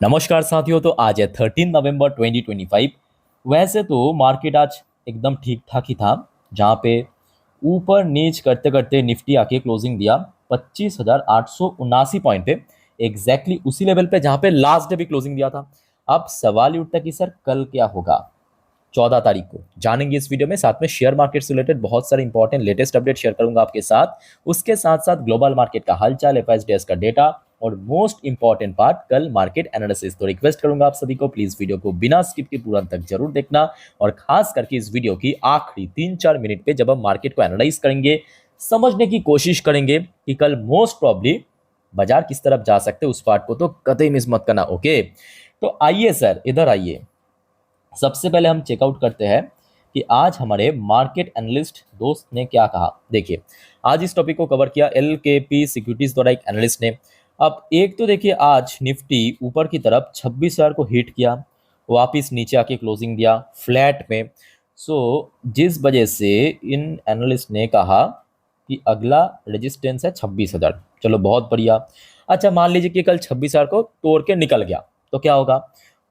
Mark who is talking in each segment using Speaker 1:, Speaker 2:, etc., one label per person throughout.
Speaker 1: नमस्कार साथियों। तो आज है 13 नवंबर 2025। वैसे तो मार्केट आज एकदम ठीक ठाक ही था, जहाँ पे ऊपर नीच करते करते निफ्टी आके क्लोजिंग दिया 25,879 पॉइंट पे, एग्जैक्टली उसी लेवल पे जहाँ पे लास्ट डे भी क्लोजिंग दिया था। अब सवाल ये उठता है कि सर कल क्या होगा। 14 तारीख को जानेंगे इस वीडियो में। साथ में शेयर मार्केट से रिलेटेड बहुत सारे इंपॉर्टेंट लेटेस्ट अपडेट शेयर करूंगा आपके साथ। उसके साथ साथ ग्लोबल मार्केट का हालचाल, एफएसडीएस का डेटा और मोस्ट इंपॉर्टेंट पार्ट कल मार्केट एनालिसिस। तो रिक्वेस्ट करूंगा आप सभी को प्लीज वीडियो को बिना स्किप के पूरा तक जरूर देखना, और खास करके इस वीडियो की आखिरी 3-4 मिनट पे जब हम मार्केट को एनालाइज करेंगे, समझने की कोशिश करेंगे कि कल मोस्ट प्रॉब्ली बाजार किस तरफ जा सकते हैं, उस पार्ट को तो कतई मिस मत करना। ओके, तो आइए सर इधर आइए। सबसे पहले हम चेकआउट करते हैं कि आज हमारे मार्केट एनालिस्ट दोस्त ने क्या कहा। देखिए, आज इस टॉपिक को कवर किया एलकेपी सिक्योरिटीज द्वारा एक एनालिस्ट ने। अब एक तो देखिए, आज निफ्टी ऊपर की तरफ 26,000 को हिट किया, वापिस नीचे आके क्लोजिंग दिया फ्लैट में। सो जिस वजह से इन एनालिस्ट ने कहा कि अगला रेजिस्टेंस है 26,000। चलो बहुत बढ़िया। अच्छा, मान लीजिए कि कल 26,000 को तोड़ के निकल गया तो क्या होगा।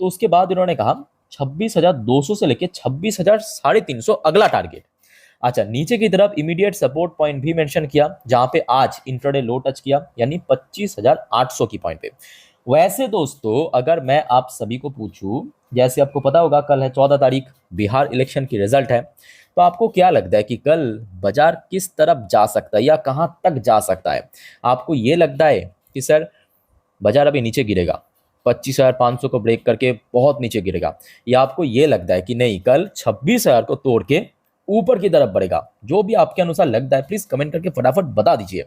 Speaker 1: तो उसके बाद उन्होंने कहा 26,200 से लेके 26,350 अगला टारगेट। अच्छा, नीचे की तरफ इमीडिएट सपोर्ट पॉइंट भी मेंशन किया, जहां पे आज इंट्राडे लो टच किया, यानी 25,800 की पॉइंट पे। वैसे दोस्तों, अगर मैं आप सभी को पूछूं, जैसे आपको पता होगा कल है 14 तारीख, बिहार इलेक्शन की रिजल्ट है, तो आपको क्या लगता है कि कल बाजार किस तरफ जा सकता है या कहां तक जा सकता है। आपको ये लगता है कि सर बाजार अभी नीचे गिरेगा, 25,500 को ब्रेक करके बहुत नीचे गिरेगा, या आपको ये लगता है कि नहीं कल 26,000 को तोड़ के ऊपर की तरफ बढ़ेगा। जो भी आपके अनुसार लगता है प्लीज कमेंट करके फटाफट बता दीजिए।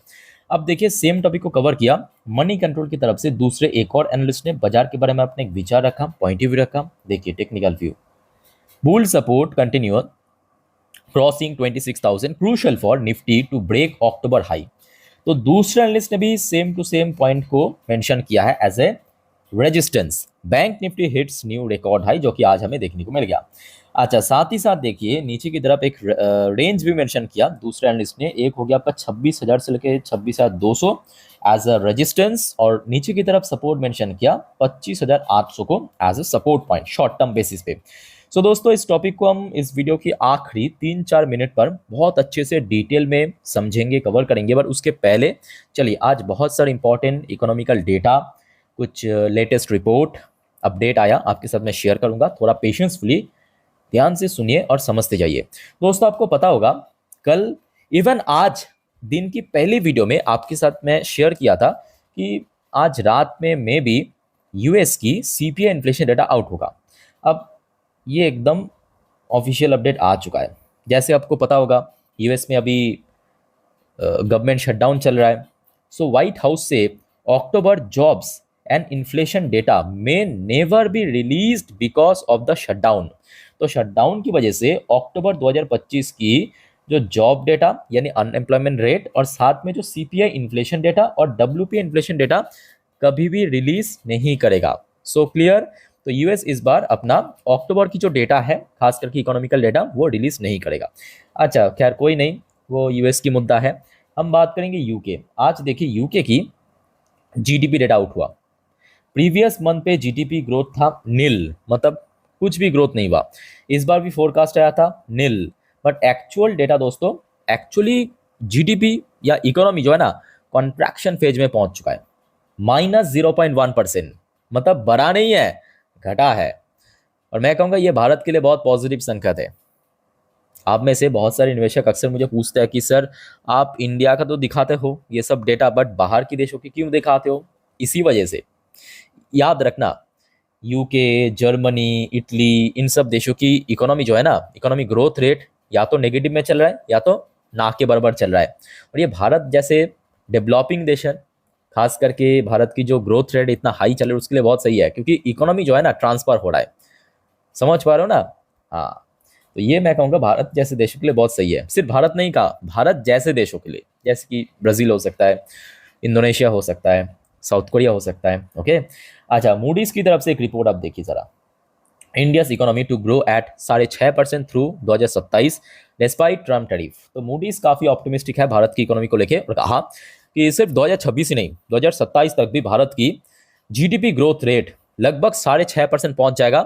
Speaker 1: अब देखिए, सेम टॉपिक को कवर किया मनी कंट्रोल की तरफ से दूसरे एक और एनालिस्ट ने बाजार के बारे में अपने एक विचार रखा, पॉइंट ऑफ व्यू रखा। देखिए, technical view, bull support continue crossing 26,000 crucial for Nifty to break October high. तो दूसरे एनालिस्ट ने भी सेम टू सेम पॉइंट को मेंशन किया है as a resistance. Bank Nifty hits new record high, जो कि आज हमें देखने को मिल गया। अच्छा, साथ ही साथ देखिए नीचे की तरफ एक रेंज भी मेंशन किया दूसरे एनालिस्ट ने। एक हो गया आपका 26,000 से लेकर 26,200 एज अ रेजिस्टेंस, और नीचे की तरफ सपोर्ट मेंशन किया 25,800 को as a support point short term basis पे। सो दोस्तों, इस टॉपिक को हम इस वीडियो की आखिरी 3-4 मिनट पर बहुत अच्छे से डिटेल में समझेंगे, कवर करेंगे। बट उसके पहले चलिए, आज बहुत सारे इंपॉर्टेंट इकोनॉमिकल डेटा, कुछ लेटेस्ट रिपोर्ट अपडेट आया, आपके साथ मैं शेयर करूंगा। थोड़ा पेशेंसफुली ध्यान से सुनिए और समझते जाइए। दोस्तों, आपको पता होगा कल, इवन आज दिन की पहली वीडियो में आपके साथ मैं शेयर किया था कि आज रात में मे बी यूएस की सीपीआई इन्फ्लेशन डेटा आउट होगा। अब ये एकदम ऑफिशियल अपडेट आ चुका है। जैसे आपको पता होगा यूएस में अभी गवर्नमेंट शटडाउन चल रहा है। सो व्हाइट हाउस से October jobs and inflation data may never be released because of the shutdown. तो शटडाउन की वजह से अक्टूबर 2025 की जो जॉब डेटा यानी अनएम्प्लॉयमेंट रेट, और साथ में जो सीपीआई इन्फ्लेशन डेटा और डब्ल्यूपीआई इन्फ्लेशन डेटा कभी भी रिलीज नहीं करेगा। So clear. तो यूएस इस बार अपना अक्टूबर की जो डेटा है, खास करके इकोनॉमिकल डेटा, वो रिलीज नहीं करेगा। अच्छा, खैर कोई नहीं, वो यूएस की मुद्दा है। हम बात करेंगे यूके। आज देखिए, यूके की जीडीपी डेटा आउट हुआ। प्रीवियस मंथ पे जीडीपी ग्रोथ था नील, मतलब कुछ भी ग्रोथ नहीं हुआ। इस बार भी फोरकास्ट आया था नील, बट एक्चुअल डेटा दोस्तों, एक्चुअली जीडीपी या इकोनॉमी जो है ना, कॉन्ट्रैक्शन फेज में पहुंच चुका है। -0.1%, मतलब बढ़ा नहीं है, घटा है। और मैं कहूंगा ये भारत के लिए बहुत पॉजिटिव संकेत है। आप में से बहुत सारे निवेशक अक्सर मुझे पूछते हैं कि सर आप इंडिया का तो दिखाते हो ये सब डेटा, बट बाहर की देशों की क्यों दिखाते हो। इसी वजह से याद रखना, यूके, जर्मनी, इटली, इन सब देशों की इकोनॉमी जो है ना, इकोनॉमी ग्रोथ रेट या तो नेगेटिव में चल रहा है या तो ना के बराबर चल रहा है। और ये भारत जैसे डेवलपिंग देश है, खास करके भारत की जो ग्रोथ रेट इतना हाई चल रहा है उसके लिए बहुत सही है, क्योंकि इकोनॉमी जो है ना ट्रांसफर हो रहा है। समझ पा रहे हो ना। हाँ, तो ये मैं कहूँगा भारत जैसे देशों के लिए बहुत सही है। सिर्फ भारत नहीं कहा, भारत जैसे देशों के लिए, जैसे कि ब्राज़ील हो सकता है, इंडोनेशिया हो सकता है, साउथ कोरिया हो सकता है। ओके। अच्छा, मूडीज की तरफ से एक रिपोर्ट आप देखिए जरा। India's economy to grow at 6.5% through 2027 despite Trump tariff. तो मूडीज काफी ऑप्टिमिस्टिक है भारत की इकोनॉमी को लेकर, और कहा कि सिर्फ 2026 ही नहीं, 2027 तक भी भारत की जीडीपी ग्रोथ रेट लगभग 6.5% पहुंच जाएगा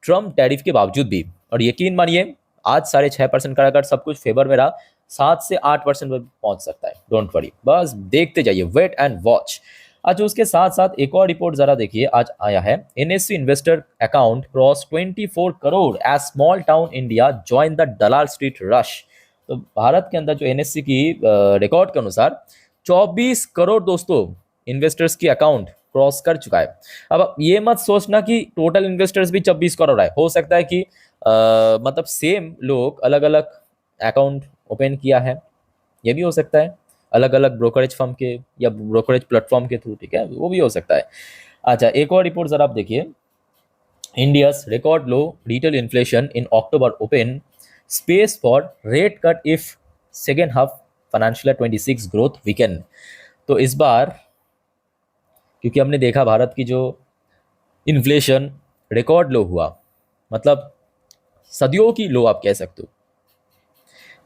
Speaker 1: ट्रम्प टैरिफ के बावजूद भी। और यकीन मानिए आज 6.5% का अगर सब कुछ फेवर में रहा 7 से 8% में पहुंच सकता है। डोंट वरी, बस देखते जाइए, वेट एंड वॉच। आज उसके साथ साथ एक और रिपोर्ट जरा देखिए, आज आया है NSC investor account cross 24 crore as small town India join the Dalal street rush. तो भारत के अंदर जो एनएससी की रिकॉर्ड के अनुसार 24 करोड़ दोस्तों इन्वेस्टर्स की अकाउंट क्रॉस कर चुका है। अब ये मत सोचना कि टोटल इन्वेस्टर्स भी 26 करोड़ है, हो सकता है कि मतलब सेम लोग अलग अलग अकाउंट ओपन किया है, ये भी हो सकता है, अलग अलग ब्रोकरेज फर्म के या ब्रोकरेज प्लेटफॉर्म के थ्रू, ठीक है, वो भी हो सकता है। अच्छा, एक और रिपोर्ट जरा आप देखिए, India's record low retail inflation in October open space for rate cut if second half financial year 26 growth weaken। तो इस बार क्योंकि हमने देखा भारत की जो इन्फ्लेशन रिकॉर्ड लो हुआ, मतलब सदियों की लो आप कह सकते हो,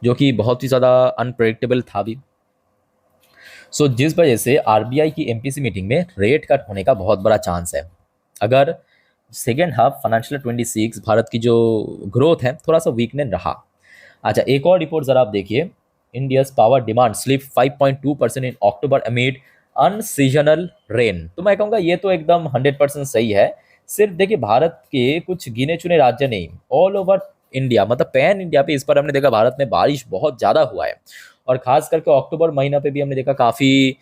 Speaker 1: जो कि बहुत ही ज़्यादा अनप्रेडिक्टेबल था भी। सो जिस वजह से आरबीआई की एमपीसी मीटिंग में रेट कट होने का बहुत बड़ा चांस है। अगर सेकेंड हाफ फाइनेंशियल 26 भारत की जो ग्रोथ है थोड़ा सा वीकनेस रहा। अच्छा, एक और रिपोर्ट जरा आप देखिए, इंडियाज पावर डिमांड स्लिप 5.2% इन अक्टूबर अमीड अनसीजनल रेन। तो मैं कहूँगा ये तो एकदम 100% सही है। सिर्फ देखिए भारत के कुछ गिने चुने राज्य नहीं, ऑल ओवर इंडिया, मतलब पैन इंडिया पे इस पर हमने देखा भारत में बारिश बहुत ज़्यादा हुआ है। और खास करके अक्टूबर महीना पे भी हमने देखा काफ़ी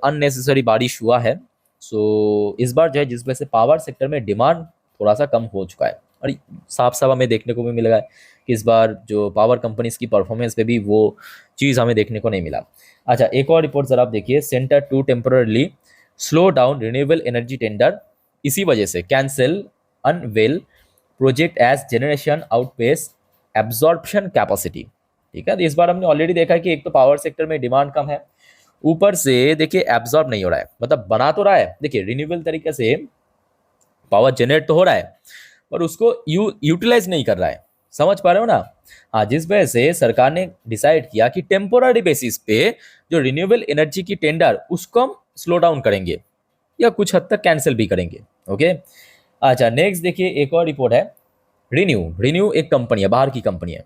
Speaker 1: अननेसेसरी बारिश हुआ है। सो इस बार जो है जिस वजह से पावर सेक्टर में डिमांड थोड़ा सा कम हो चुका है, और साफ साफ हमें देखने को भी मिलेगा कि इस बार जो पावर कंपनीज की परफॉर्मेंस पे भी वो चीज़ हमें देखने को नहीं मिला। अच्छा, एक और रिपोर्ट जरा आप देखिए, centre to temporarily slow down renewable energy tender, इसी वजह से cancel unveil project as generation outpace absorption capacity. ठीक है, तो इस बार हमने ऑलरेडी देखा है कि एक तो पावर सेक्टर में डिमांड कम है, ऊपर से देखिए एब्जॉर्ब नहीं हो रहा है, मतलब बना तो रहा है, देखिए रिन्यूएबल तरीके से पावर जनरेट तो हो रहा है पर उसको यूटिलाइज नहीं कर रहा है। समझ पा रहे हो ना? हाँ, जिस वजह से सरकार ने डिसाइड किया कि टेम्पोररी बेसिस पे जो रिन्यूएबल एनर्जी की टेंडर उसको हम स्लो डाउन करेंगे या कुछ हद तक कैंसिल भी करेंगे। ओके, अच्छा नेक्स्ट देखिए, एक और रिपोर्ट है, रिन्यू एक कंपनी है, बाहर की कंपनी है,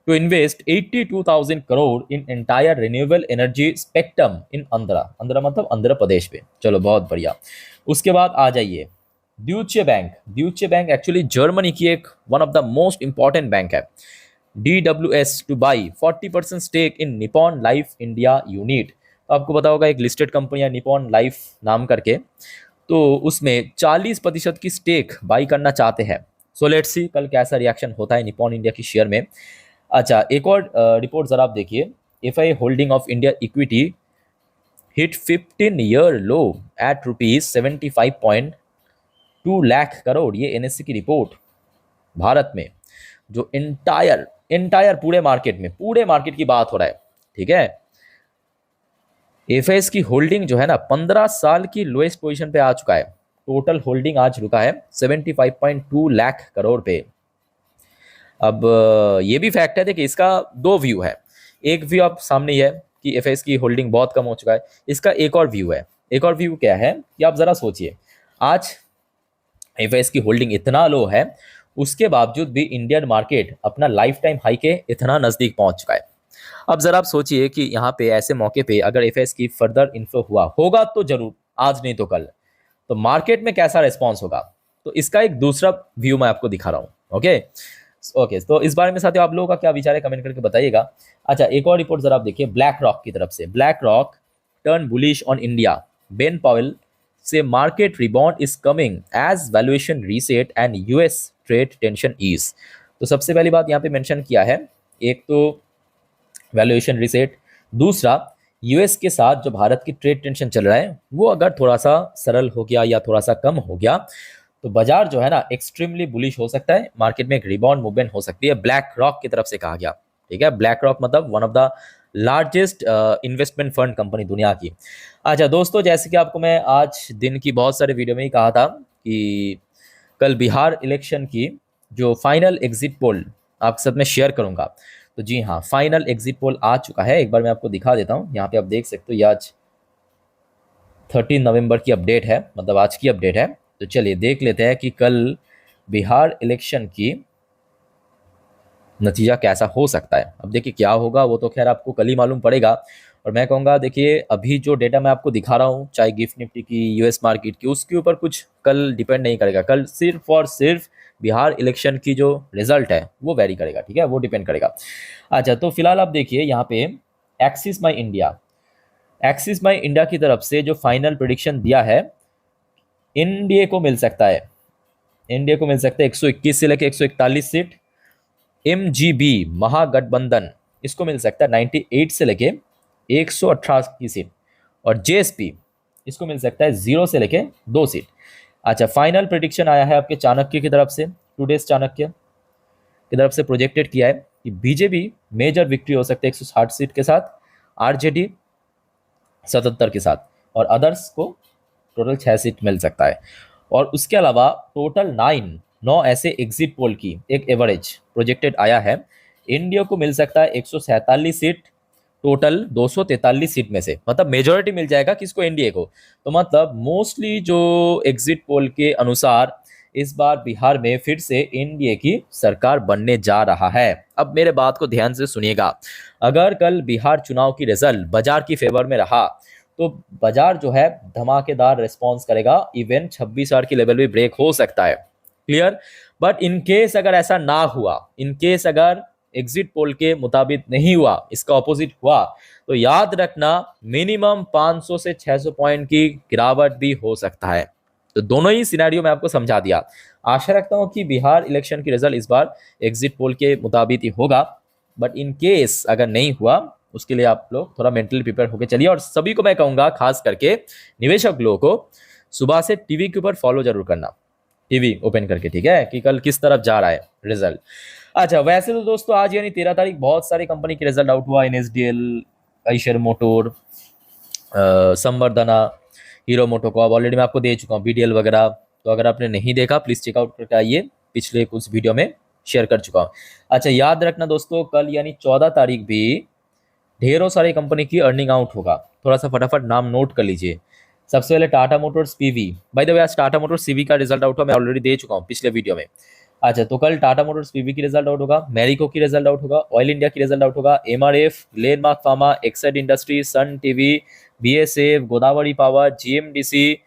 Speaker 1: to invest 82,000 crore in entire renewable energy spectrum in Andhra मतलब आंध्र प्रदेश पे। चलो बहुत बढ़िया। उसके बाद आ जाइए ड्यूचे बैंक एक्चुअली जर्मनी की एक one of the most important bank है। DWS to buy 40% stake in Nippon Life India unit. तो आपको पता होगा एक लिस्टेड कंपनी है निपॉन लाइफ नाम करके, तो उसमें 40% की स्टेक बाई करना चाहते हैं। सो लेट्स सी कल कैसा रिएक्शन होता है निपॉन इंडिया की शेयर में। अच्छा, एक और रिपोर्ट जरा आप देखिए, FI holding of India equity hit 15-year low at ₹75.2 lakh crore. ये एनएससी की रिपोर्ट। भारत में जो इंटायर पूरे मार्केट की बात हो रहा है, ठीक है, एफआईएस की होल्डिंग जो है ना 15 साल की लोएस्ट पोजीशन पे आ चुका है। टोटल होल्डिंग आज रुका है 75.2 लाख करोड़ पे। अब ये भी फैक्ट है, देखिए इसका दो व्यू है। एक व्यू आप सामने ही है कि एफएस की होल्डिंग बहुत कम हो चुका है। इसका एक और व्यू है, एक और व्यू क्या है कि आप जरा सोचिए, आज एफएस की होल्डिंग इतना लो है, उसके बावजूद भी इंडियन मार्केट अपना लाइफ टाइम हाई के इतना नज़दीक पहुंच चुका है। अब जरा आप सोचिए कि यहाँ पे ऐसे मौके पे अगर एफएस की फर्दर इन्फ्लो होगा तो जरूर, आज नहीं तो कल, तो मार्केट में कैसा रिस्पॉन्स होगा, तो इसका एक दूसरा व्यू मैं आपको दिखा रहा हूँ। ओके, तो इस बारे में साथियों आप लोगों का क्या विचार है कमेंट करके बताइएगा। अच्छा, एक और रिपोर्ट जरा आप देखिए, ब्लैक रॉक की तरफ से, BlackRock turn bullish on India, Ben Powell से market rebound is coming as valuation reset and US trade tension ease. तो सबसे पहली बात यहाँ पे मेंशन किया है, एक तो वैल्यूएशन रीसेट, दूसरा यूएस के साथ जो भारत की ट्रेड टेंशन चल रहा है वो अगर थोड़ा सा सरल हो गया या थोड़ा सा कम हो गया तो बाजार जो है ना एक्सट्रीमली बुलिश हो सकता है, मार्केट में एक रिबाउंड मूवमेंट हो सकती है, ब्लैक रॉक की तरफ से कहा गया। ठीक है, ब्लैक रॉक मतलब one of the largest investment fund company दुनिया की। अच्छा दोस्तों, जैसे कि आपको मैं आज दिन की बहुत सारे वीडियो में ही कहा था कि कल बिहार इलेक्शन की जो फाइनल एग्जिट पोल आपके साथ में शेयर करूंगा, तो जी हाँ, फाइनल एग्जिट पोल आ चुका है। एक बार मैं आपको दिखा देता हूँ, यहाँ पे आप देख सकते हो, ये आज 13 नवंबर की अपडेट है, मतलब आज की अपडेट है। तो चलिए देख लेते हैं कि कल बिहार इलेक्शन की नतीजा कैसा हो सकता है। अब देखिए क्या होगा वो तो खैर आपको कल ही मालूम पड़ेगा। और मैं कहूँगा देखिए अभी जो डेटा मैं आपको दिखा रहा हूँ, चाहे गिफ्ट निफ्टी की, यूएस मार्केट की, उसके ऊपर कुछ कल डिपेंड नहीं करेगा। कल सिर्फ और सिर्फ बिहार इलेक्शन की जो रिजल्ट है वो वेरी करेगा, ठीक है, वो डिपेंड करेगा। अच्छा, तो फिलहाल आप देखिए यहाँ पे एक्सिस माई इंडिया की तरफ से जो फाइनल प्रिडिक्शन दिया है, एनडीए को मिल सकता है, एनडीए को मिल सकता है 121 से लेकर 141 सीट। एमजीबी महागठबंधन, इसको मिल सकता है 98 से लेके 118 की सीट। और जेएसपी, इसको मिल सकता है 0 से लेके 2 सीट। अच्छा, फाइनल प्रिडिक्शन आया है आपके चाणक्य की तरफ से, टुडेस चाणक्य की तरफ से प्रोजेक्टेड किया है कि बीजेपी मेजर विक्ट्री हो सकती है 160 सीट के साथ, आरजेडी 77 के साथ, और अदर्स को टोटल 6 सीट मिल सकता है। और उसके अलावा टोटल 9 ऐसे एग्जिट पोल की एक एवरेज प्रोजेक्टेड आया है। इंडिया को मिल सकता है 147 सीट, टोटल 243 सीट में से, मतलब मेजोरिटी मिल जाएगा किसको, एनडीए को। तो मतलब मोस्टली जो एग्जिट पोल के अनुसार इस बार बिहार में फिर से एनडीए की सरकार बनने जा रहा है। अब मेरे बात को ध्यान से सुनिएगा, अगर कल बिहार चुनाव की रिजल्ट बाजार की फेवर में रहा तो बाजार जो है धमाकेदार रिस्पॉन्स करेगा, इवन 26,000 की लेवल भी ब्रेक हो सकता है, क्लियर। बट इन केस अगर ऐसा ना हुआ, इन केस अगर एग्जिट पोल के मुताबिक नहीं हुआ, इसका ऑपोजिट हुआ, तो याद रखना मिनिमम 500 से 600 पॉइंट की गिरावट भी हो सकता है। तो दोनों ही सिनेरियो में आपको समझा दिया। आशा रखता हूं कि बिहार इलेक्शन की रिजल्ट इस बार एग्जिट पोल के मुताबिक ही होगा। बट इन केस अगर नहीं हुआ, उसके लिए आप लोग थोड़ा मेंटली प्रिपेयर होकर चलिए। और सभी को मैं कहूंगा, खास करके निवेशक लोगों को, सुबह से टीवी के ऊपर फॉलो जरूर करना, टीवी ओपन करके, ठीक है, कि कल किस तरफ जा रहा है रिजल्ट। अच्छा, वैसे तो दोस्तों आज यानी 13 तारीख बहुत सारी कंपनी की रिजल्ट आउट हुआ। एनएसडीएल, आइशर मोटोर, संवर्धना, हीरो मोटोकॉर्प, ऑलरेडी मैं आपको दे चुका हूँ, बीडीएल वगैरह। तो अगर आपने नहीं देखा प्लीज चेकआउट करके आइए, पिछले कुछ वीडियो में शेयर कर चुका हूँ। अच्छा, याद रखना दोस्तों, कल यानी 14 तारीख भी ढेरों सारी कंपनी की अर्निंग आउट होगा। थोड़ा सा फटाफट नाम नोट कर लीजिए। सबसे पहले Tata Motors PV, by the way आज टाटा मोटर्स सीवी का रिजल्ट आउट हुआ, मैं ऑलरेडी दे चुका हूँ पिछले वीडियो में। अच्छा, तो कल टाटा मोटर्स पीवी की रिजल्ट आउट होगा, मैरिको की रिजल्ट आउट होगा, ऑयल इंडिया की रिजल्ट आउट होगा, MRF, Glenmark Pharma, Exide Industry, Sun TV, BSF, Godavari Power, GMDC,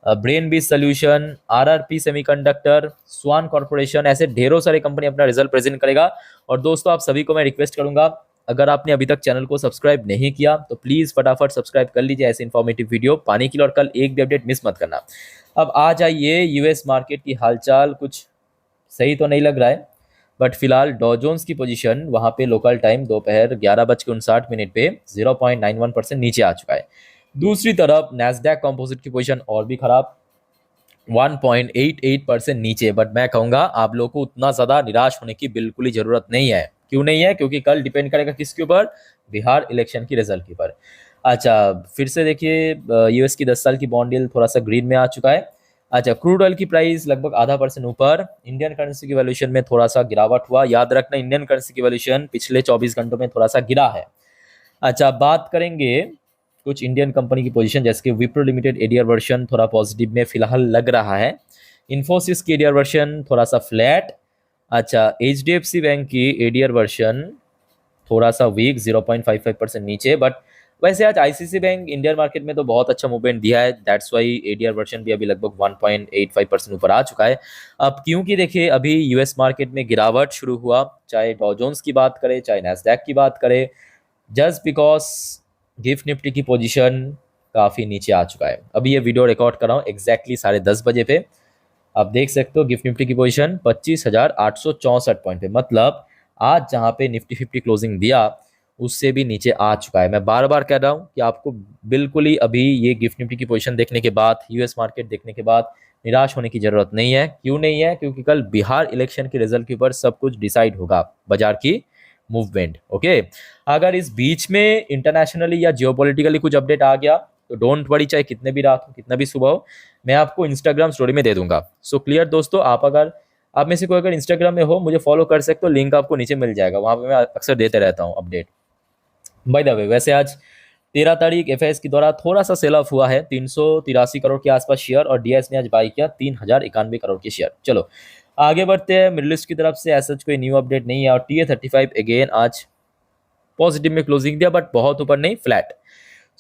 Speaker 1: Brainbees solution, RRP semiconductor, Swan Corporation, ऐसे ढेरों सारे कंपनी अपना रिजल्ट प्रेजेंट करेगा। और दोस्तों आप सभी को मैं रिक्वेस्ट करूंगा, अगर आपने अभी तक चैनल को सब्सक्राइब नहीं किया तो प्लीज फटाफट सब्सक्राइब कर लीजिए ऐसे इन्फॉर्मेटिव वीडियो पाने के लिए, और कल एक भी अपडेट मिस मत करना। अब आ जाइए यूएस मार्केट की हालचाल, कुछ सही तो नहीं लग रहा है, बट फिलहाल डॉ जोन्स की पोजीशन वहां पे लोकल टाइम दोपहर 11:59 पे 0.91% नीचे आ चुका है। दूसरी तरफ नैस्डैक कंपोजिट की पोजीशन और भी खराब, 1.88% नीचे। बट मैं कहूंगा आप लोगों को उतना ज्यादा निराश होने की बिल्कुल ही जरूरत नहीं है। क्यों नहीं है? क्योंकि कल डिपेंड करेगा किसके ऊपर, बिहार इलेक्शन की रिजल्ट के ऊपर। अच्छा, फिर से देखिए यूएस की 10 साल की बॉन्ड यील्ड थोड़ा सा ग्रीन में आ चुका है। अच्छा, क्रूड ऑयल की प्राइस लगभग ½ % ऊपर, इंडियन करेंसी की वैल्यूएशन में थोड़ा सा गिरावट हुआ। याद रखना इंडियन करेंसी की वैल्यूएशन पिछले 24 घंटों में थोड़ा सा गिरा है। अच्छा, बात करेंगे कुछ इंडियन कंपनी की पोजीशन, जैसे कि विप्रो लिमिटेड एडीआर वर्जन थोड़ा पॉजिटिव में फिलहाल लग रहा है। इन्फोसिस की एडीआर वर्जन थोड़ा सा फ्लैट। अच्छा, एचडीएफसी बैंक की एडीआर वर्जन थोड़ा सा वीक, 0.55% नीचे। बट वैसे आज आईसीसी बैंक इंडियन मार्केट में तो बहुत अच्छा मूवमेंट दिया है, दैट्स वाई एडीआर वर्जन भी अभी लगभग 1.85% ऊपर आ चुका है। अब क्योंकि देखिए अभी यूएस मार्केट में गिरावट शुरू हुआ, चाहे डॉ जोन्स की बात करें चाहे नैस्डैक की बात करें, जस्ट बिकॉज गिफ्ट निफ्टी की पोजीशन काफ़ी नीचे आ चुका है। अभी ये वीडियो रिकॉर्ड कर रहा हूँ एग्जैक्टली 10:30 बजे पे। आप देख सकते हो गिफ्ट निफ्टी की पोजीशन 25,864 पॉइंट पे, मतलब आज जहाँ पे निफ्टी 50 क्लोजिंग दिया उससे भी नीचे आ चुका है। मैं बार बार कह रहा हूँ कि आपको बिल्कुल ही अभी ये गिफ्ट निफ्टी की पोजीशन देखने के बाद, यूएस मार्केट देखने के बाद निराश होने की जरूरत नहीं है। क्यों नहीं है? क्योंकि कल बिहार इलेक्शन के रिजल्ट के ऊपर सब कुछ डिसाइड होगा, बाजार की मूवमेंट। ओके, अगर इस बीच में इंटरनेशनली या जियोपॉलिटिकली कुछ अपडेट आ गया तो डोंट वरी, चाहे कितने भी रात हो कितना भी सुबह हो, मैं आपको इंस्टाग्राम स्टोरी में दे दूंगा। सो क्लियर दोस्तों, आप में से कोई अगर इंस्टाग्राम में हो मुझे फॉलो कर सकते हो, लिंक आपको नीचे मिल जाएगा, वहां पे मैं अक्सर देते रहता हूँ अपडेट। बाय द वे, वैसे आज 13 तारीख एफआईएस के द्वारा थोड़ा सा सेल ऑफ हुआ है, 383 करोड़ के आसपास शेयर, और डीआईएस ने आज बाई किया 3091 करोड़ के शेयर। चलो आगे बढ़ते हैं। मिडिल ईस्ट की तरफ से ऐसा कोई न्यू अपडेट नहीं है, और TA-35 अगेन आज पॉजिटिव में क्लोजिंग दिया, बट बहुत ऊपर नहीं, फ्लैट।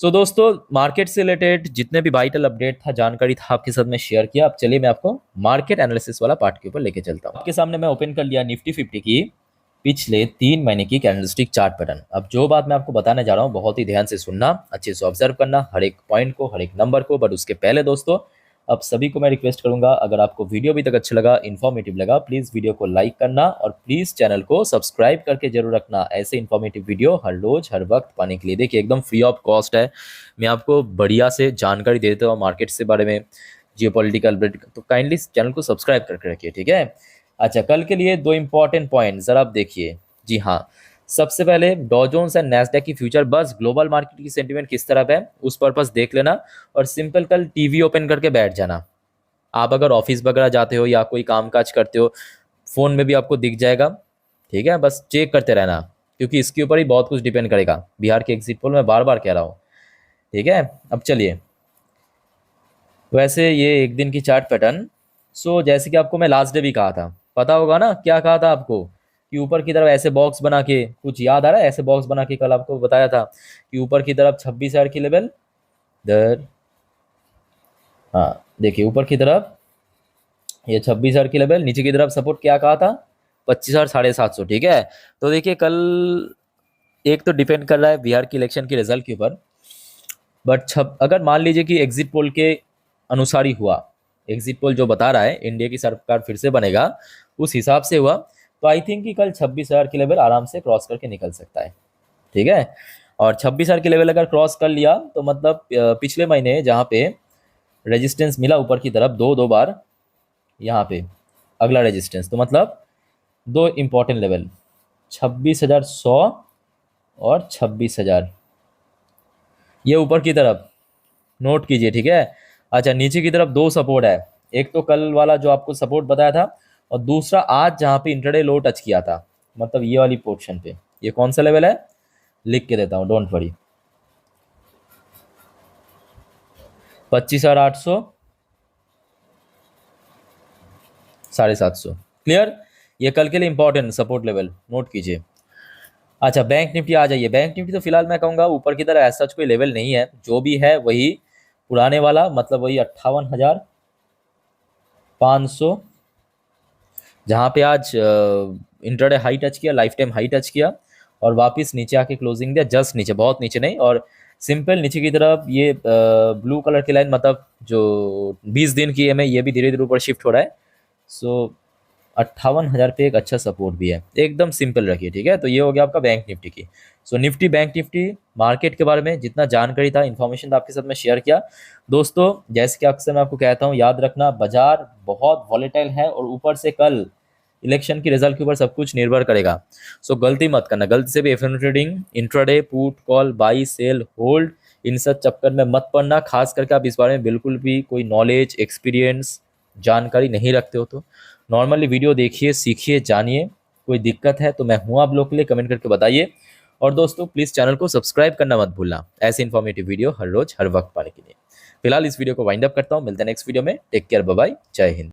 Speaker 1: सो दोस्तों, मार्केट से रिलेटेड जितने भी वाइटल अपडेट था, जानकारी था, आपके साथ में शेयर किया। अब चलिए मैं आपको मार्केट एनालिसिस वाला पार्ट के ऊपर लेके चलता हूँ। आपके सामने मैं ओपन कर लिया निफ्टी 50 की पिछले 3 महीने की कैंडलस्टिक चार्ट पैटर्न। अब जो बात मैं आपको बताने जा रहा हूँ, बहुत ही ध्यान से सुनना, अच्छे से ऑब्जर्व करना, हर एक पॉइंट को, हर एक नंबर को। बट उसके पहले दोस्तों, अब सभी को मैं रिक्वेस्ट करूंगा, अगर आपको वीडियो अभी तक अच्छा लगा, इन्फॉर्मेटिव लगा, प्लीज़ वीडियो को लाइक करना, और प्लीज़ चैनल को सब्सक्राइब करके जरूर रखना, ऐसे इन्फॉर्मेटिव वीडियो हर रोज हर वक्त पाने के लिए। देखिए एकदम फ्री ऑफ कॉस्ट है, मैं आपको बढ़िया से जानकारी दे देता हूँ मार्केट से बारे में, जियोपॉलिटिकल, तो काइंडली चैनल को सब्सक्राइब करके रखिए, ठीक है। अच्छा, कल के लिए 2 इंपॉर्टेंट पॉइंट जरा आप देखिए। जी हाँ, सबसे पहले डॉ जोन्स एंड नैस्डैक की फ्यूचर, बस ग्लोबल मार्केट की सेंटीमेंट किस तरफ है उस पर्पस देख लेना, और सिंपल कल टीवी ओपन करके बैठ जाना। आप अगर ऑफिस वगैरह जाते हो या कोई काम काज करते हो, फ़ोन में भी आपको दिख जाएगा, ठीक है। बस चेक करते रहना, क्योंकि इसके ऊपर ही बहुत कुछ डिपेंड करेगा। बिहार के एग्जिट पोल मैं बार बार कह रहा हूँ, ठीक है। अब चलिए, वैसे ये एक दिन की चार्ट पैटर्न, जैसे कि आपको मैं लास्ट डे भी कहा था, पता होगा ना क्या कहा था आपको, कि ऊपर की तरफ ऐसे बॉक्स बना के, कुछ याद आ रहा है, ऐसे बॉक्स बना के कल आपको बताया था कि ऊपर की तरफ 26,000 की लेवल दर, हाँ देखिए ऊपर की तरफ ये 26,000 की लेवल, नीचे की तरफ सपोर्ट क्या कहा था, 25,750, ठीक है। तो देखिए कल एक तो डिपेंड कर रहा है बिहार की इलेक्शन के रिजल्ट के ऊपर, बट अगर मान लीजिए कि एग्जिट पोल के अनुसार ही हुआ, एग्जिट पोल जो बता रहा है इंडिया की सरकार फिर से बनेगा, उस हिसाब से हुआ, तो आई थिंक कि कल 26,000 की लेवल आराम से क्रॉस करके निकल सकता है, ठीक है। और 26,000 की लेवल अगर क्रॉस कर लिया तो मतलब पिछले महीने जहाँ पे रेजिस्टेंस मिला ऊपर की तरफ दो दो बार, यहाँ पे अगला रेजिस्टेंस, तो मतलब 2 इंपॉर्टेंट लेवल 26,100 और 26,000, ये ऊपर की तरफ नोट कीजिए, ठीक है। अच्छा, नीचे की तरफ 2 सपोर्ट है, एक तो कल वाला जो आपको सपोर्ट बताया था, और दूसरा आज जहाँ पे इंट्राडे लो टच किया था, मतलब ये वाली पोर्शन पे, ये कौन सा लेवल है, लिख के देता हूँ, डोंट वरी, 25,800 750, क्लियर। ये कल के लिए इंपॉर्टेंट सपोर्ट लेवल नोट कीजिए। अच्छा, बैंक निफ्टी आ जाइए। बैंक निफ्टी तो फिलहाल मैं कहूँगा ऊपर की तरह ऐसा कोई लेवल नहीं है, जो भी है वही पुराने वाला, मतलब वही 58,500, जहाँ पे आज इंट्राडे हाई टच किया, लाइफ टाइम हाई टच किया, और वापस नीचे आके क्लोजिंग दिया, जस्ट नीचे, बहुत नीचे नहीं, और सिंपल नीचे की तरफ ये ब्लू कलर की लाइन, मतलब जो 20 दिन की है, ये भी धीरे धीरे ऊपर शिफ्ट हो रहा है। 58,000 पे एक अच्छा सपोर्ट भी है, एकदम सिंपल रखिए, ठीक है। तो ये हो गया आपका बैंक निफ्टी की। निफ्टी, बैंक निफ्टी, मार्केट के बारे में जितना जानकारी था, इन्फॉर्मेशन था, आपके साथ में शेयर किया। दोस्तों, जैसे कि अक्सर मैं आपको कहता हूँ, याद रखना, बाजार बहुत वॉलेटाइल है, और ऊपर से कल इलेक्शन की रिजल्ट के ऊपर सब कुछ निर्भर करेगा। गलती मत करना, गलती से भी FNO trading, intraday, put, call, buy, sell, hold, इन सब चक्कर में मत पड़ना। खास करके आप इस बारे में बिल्कुल भी कोई नॉलेज, एक्सपीरियंस, जानकारी नहीं रखते हो तो नॉर्मली वीडियो देखिए, सीखिए, जानिए। कोई दिक्कत है तो मैं हूँ आप लोग के लिए, कमेंट करके बताइए। और दोस्तों, प्लीज़ चैनल को सब्सक्राइब करना मत भूलना, ऐसे इन्फॉर्मेटिव वीडियो हर रोज हर वक्त पाने के लिए। फिलहाल इस वीडियो को वाइंड अप करता हूँ, मिलते हैं नेक्स्ट वीडियो में। टेक केयर, बाय बाय, जय हिंद।